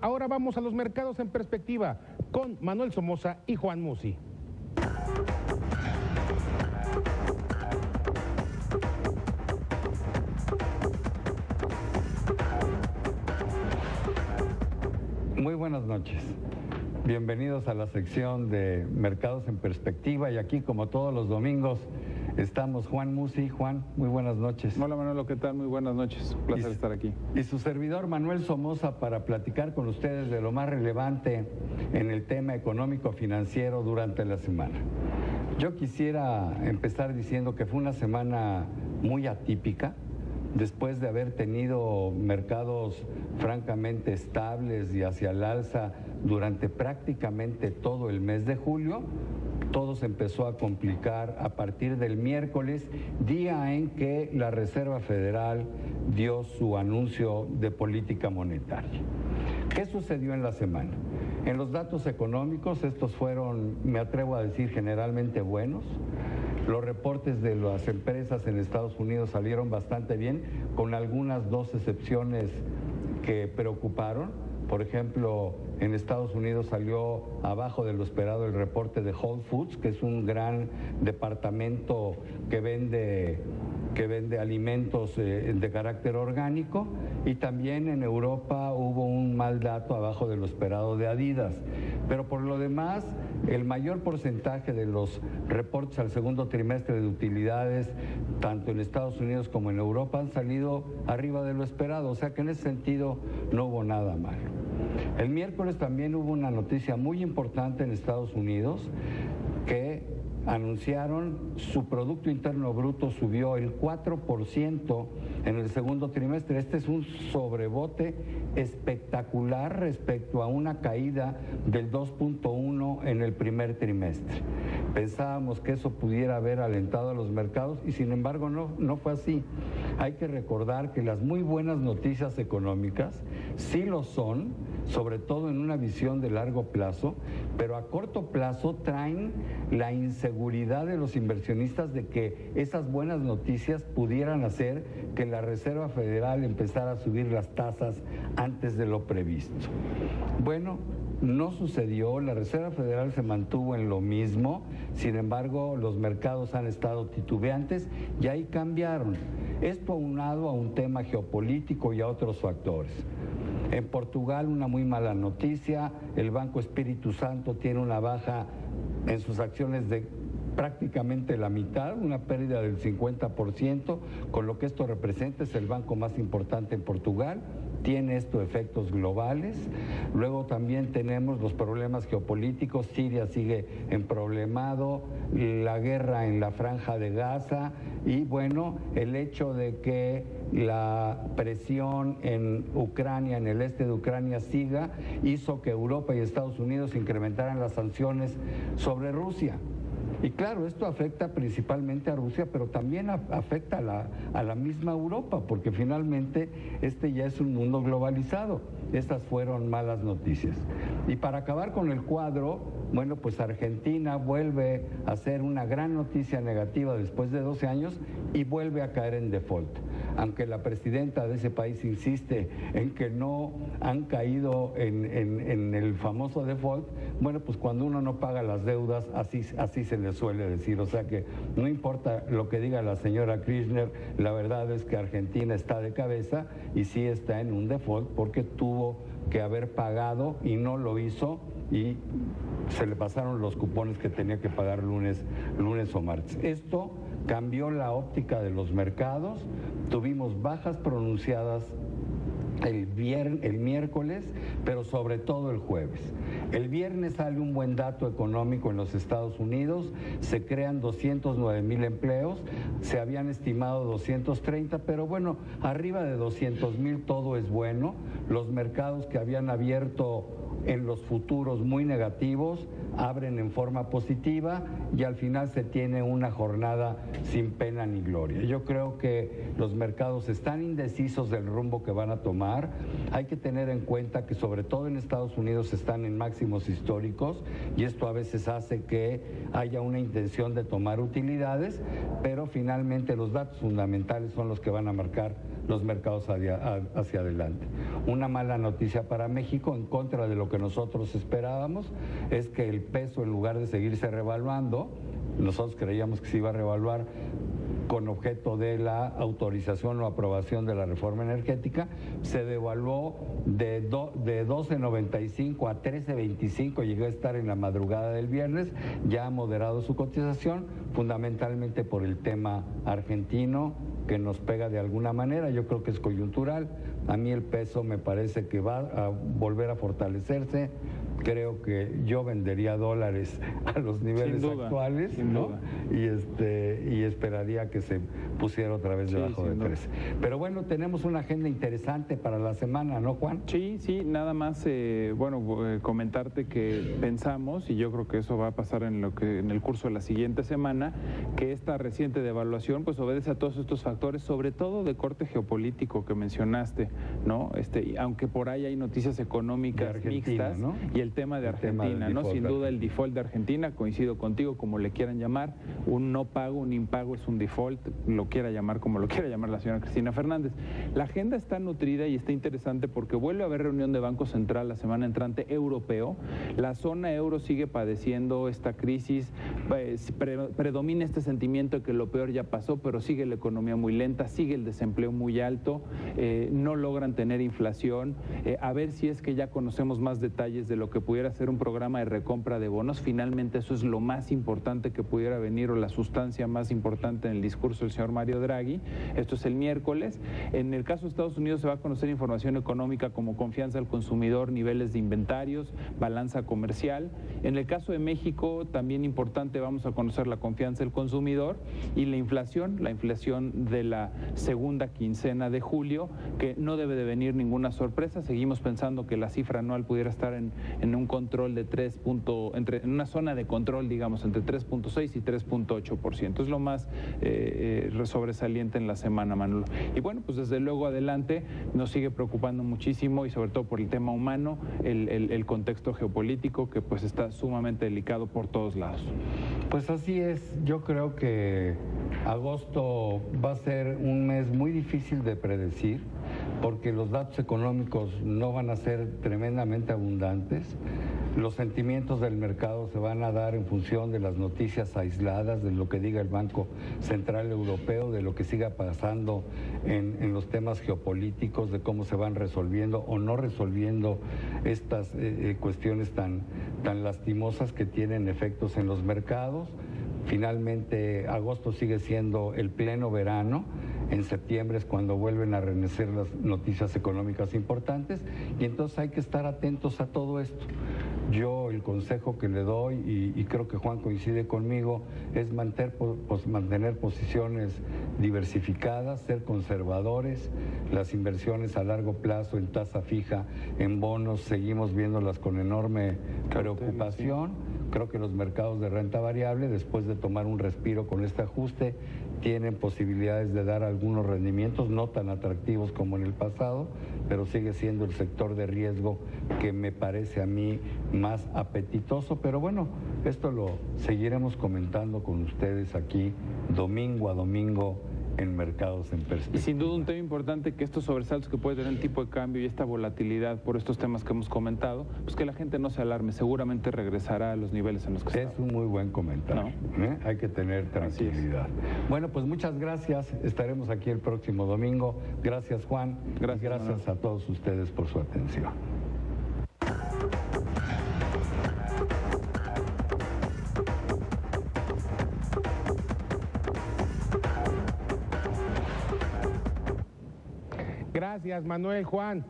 Ahora vamos a los mercados en perspectiva con Manuel Somoza y Juan Musi. Muy buenas noches. Bienvenidos a la sección de Mercados en Perspectiva y aquí, como todos los domingos, estamos Juan Musi. Juan, muy buenas noches. Hola Manolo, ¿qué tal? Muy buenas noches. Un placer estar aquí. Y su servidor Manuel Somoza para platicar con ustedes de lo más relevante en el tema económico-financiero durante la semana. Yo quisiera empezar diciendo que fue una semana muy atípica. Después de haber tenido mercados francamente estables y hacia el alza durante prácticamente todo el mes de julio, todo se empezó a complicar a partir del miércoles, día en que la Reserva Federal dio su anuncio de política monetaria. ¿Qué sucedió en la semana? En los datos económicos, estos fueron, me atrevo a decir, generalmente buenos. Los reportes de las empresas en Estados Unidos salieron bastante bien, con algunas dos excepciones que preocuparon. Por ejemplo, en Estados Unidos salió abajo de lo esperado el reporte de Whole Foods, que es un gran departamento que vende alimentos de carácter orgánico, y también en Europa hubo un mal dato abajo de lo esperado de Adidas. Pero por lo demás, el mayor porcentaje de los reportes al segundo trimestre de utilidades, tanto en Estados Unidos como en Europa, han salido arriba de lo esperado, o sea que en ese sentido no hubo nada malo. El miércoles también hubo una noticia muy importante en Estados Unidos, que anunciaron su Producto Interno Bruto subió el 4% en el segundo trimestre. Este es un sobrebote espectacular respecto a una caída del 2.1 en el primer trimestre. Pensábamos que eso pudiera haber alentado a los mercados y sin embargo no fue así. Hay que recordar que las muy buenas noticias económicas sí lo son, sobre todo en una visión de largo plazo, pero a corto plazo traen la inseguridad de los inversionistas de que esas buenas noticias pudieran hacer que la Reserva Federal empezara a subir las tasas antes de lo previsto. Bueno, no sucedió, la Reserva Federal se mantuvo en lo mismo, sin embargo los mercados han estado titubeantes y ahí cambiaron. Esto aunado a un tema geopolítico y a otros factores. En Portugal una muy mala noticia, el Banco Espíritu Santo tiene una baja en sus acciones de prácticamente la mitad, una pérdida del 50%, con lo que esto representa, es el banco más importante en Portugal. Tiene esto efectos globales. Luego también tenemos los problemas geopolíticos. Siria sigue emproblemado, la guerra en la Franja de Gaza y bueno, el hecho de que la presión en Ucrania, en el este de Ucrania siga, hizo que Europa y Estados Unidos incrementaran las sanciones sobre Rusia. Y claro, esto afecta principalmente a Rusia, pero también afecta a la misma Europa, porque finalmente este ya es un mundo globalizado. Estas fueron malas noticias. Y para acabar con el cuadro, bueno, pues Argentina vuelve a ser una gran noticia negativa después de 12 años y vuelve a caer en default. Aunque la presidenta de ese país insiste en que no han caído en el famoso default, bueno, pues cuando uno no paga las deudas, así se le suele decir. O sea que no importa lo que diga la señora Kirchner, la verdad es que Argentina está de cabeza y sí está en un default porque tuvo que haber pagado y no lo hizo y se le pasaron los cupones que tenía que pagar lunes o martes. Esto cambió la óptica de los mercados, tuvimos bajas pronunciadas el miércoles, pero sobre todo el jueves. El viernes sale un buen dato económico en los Estados Unidos, se crean 209,000 empleos, se habían estimado 230, pero bueno, arriba de 200,000 todo es bueno. Los mercados que habían abierto en los futuros muy negativos abren en forma positiva y al final se tiene una jornada sin pena ni gloria. Yo creo que los mercados están indecisos del rumbo que van a tomar. tomar. Hay que tener en cuenta que sobre todo en Estados Unidos están en máximos históricos y esto a veces hace que haya una intención de tomar utilidades, pero finalmente los datos fundamentales son los que van a marcar los mercados hacia adelante. Una mala noticia para México, en contra de lo que nosotros esperábamos, es que el peso, en lugar de seguirse revaluando, nosotros creíamos que se iba a revaluar con objeto de la autorización o aprobación de la reforma energética, se devaluó de 12.95 a 13.25, llegó a estar en la madrugada del viernes, ya ha moderado su cotización, fundamentalmente por el tema argentino, que nos pega de alguna manera. Yo creo que es coyuntural. A mí el peso me parece que va a volver a fortalecerse. Creo que yo vendería dólares a los niveles actuales, ¿no? Y esperaría que se pusiera otra vez debajo de 13. Pero bueno, tenemos una agenda interesante para la semana, ¿no, Juan? Sí, nada más, comentarte que pensamos, y yo creo que eso va a pasar en el curso de la siguiente semana, que esta reciente devaluación pues obedece a todos estos factores, sobre todo de corte geopolítico que mencionaste, ¿no? Aunque por ahí hay noticias económicas mixtas, ¿no? Y el tema de Argentina, ¿no? Sin duda el default de Argentina, coincido contigo, como le quieran llamar, un no pago, un impago es un default, lo quiera llamar como lo quiera llamar la señora Cristina Fernández. La agenda está nutrida y está interesante porque vuelve a haber reunión de Banco Central la semana entrante europeo. La zona euro sigue padeciendo esta crisis, predomina este sentimiento de que lo peor ya pasó, pero sigue la economía muy lenta, sigue el desempleo muy alto, no logran tener inflación. A ver si es que ya conocemos más detalles de lo que pudiera ser un programa de recompra de bonos. Finalmente eso es lo más importante que pudiera venir, o la sustancia más importante en el discurso del señor Mario Draghi. Esto es el miércoles. En el caso de Estados Unidos se va a conocer información económica como confianza al consumidor, niveles de inventarios, balanza comercial. En el caso de México, también importante, vamos a conocer la confianza del consumidor y la inflación de la segunda quincena de julio, que no debe de venir ninguna sorpresa. Seguimos pensando que la cifra anual pudiera estar en un control de en una zona de control, digamos, entre 3.6 y 3.8%. Es lo más sobresaliente en la semana, Manolo. Y bueno, pues desde luego adelante nos sigue preocupando muchísimo, y sobre todo por el tema humano, el contexto geopolítico, que pues está sumamente delicado por todos lados. Pues así es. Yo creo que agosto va a ser un mes muy difícil de predecir, porque los datos económicos no van a ser tremendamente abundantes. Los sentimientos del mercado se van a dar en función de las noticias aisladas, de lo que diga el Banco Central Europeo, de lo que siga pasando en los temas geopolíticos, de cómo se van resolviendo o no resolviendo estas cuestiones tan lastimosas que tienen efectos en los mercados. Finalmente, agosto sigue siendo el pleno verano. En septiembre es cuando vuelven a renacer las noticias económicas importantes, y entonces hay que estar atentos a todo esto. Yo el consejo que le doy, y creo que Juan coincide conmigo, es mantener posiciones diversificadas, ser conservadores. Las inversiones a largo plazo en tasa fija, en bonos, seguimos viéndolas con enorme preocupación. Creo que los mercados de renta variable, después de tomar un respiro con este ajuste, tienen posibilidades de dar algunos rendimientos no tan atractivos como en el pasado, pero sigue siendo el sector de riesgo que me parece a mí más apetitoso. Pero bueno, esto lo seguiremos comentando con ustedes aquí domingo a domingo en Mercados en Perspectiva. Y sin duda un tema importante, que estos sobresaltos que puede tener el tipo de cambio y esta volatilidad por estos temas que hemos comentado, pues que la gente no se alarme, seguramente regresará a los niveles en los que está. Es un muy buen comentario, ¿no? Hay que tener tranquilidad. Bueno, pues muchas gracias, estaremos aquí el próximo domingo. Gracias, Juan. Gracias a todos ustedes por su atención. Gracias, Manuel, Juan.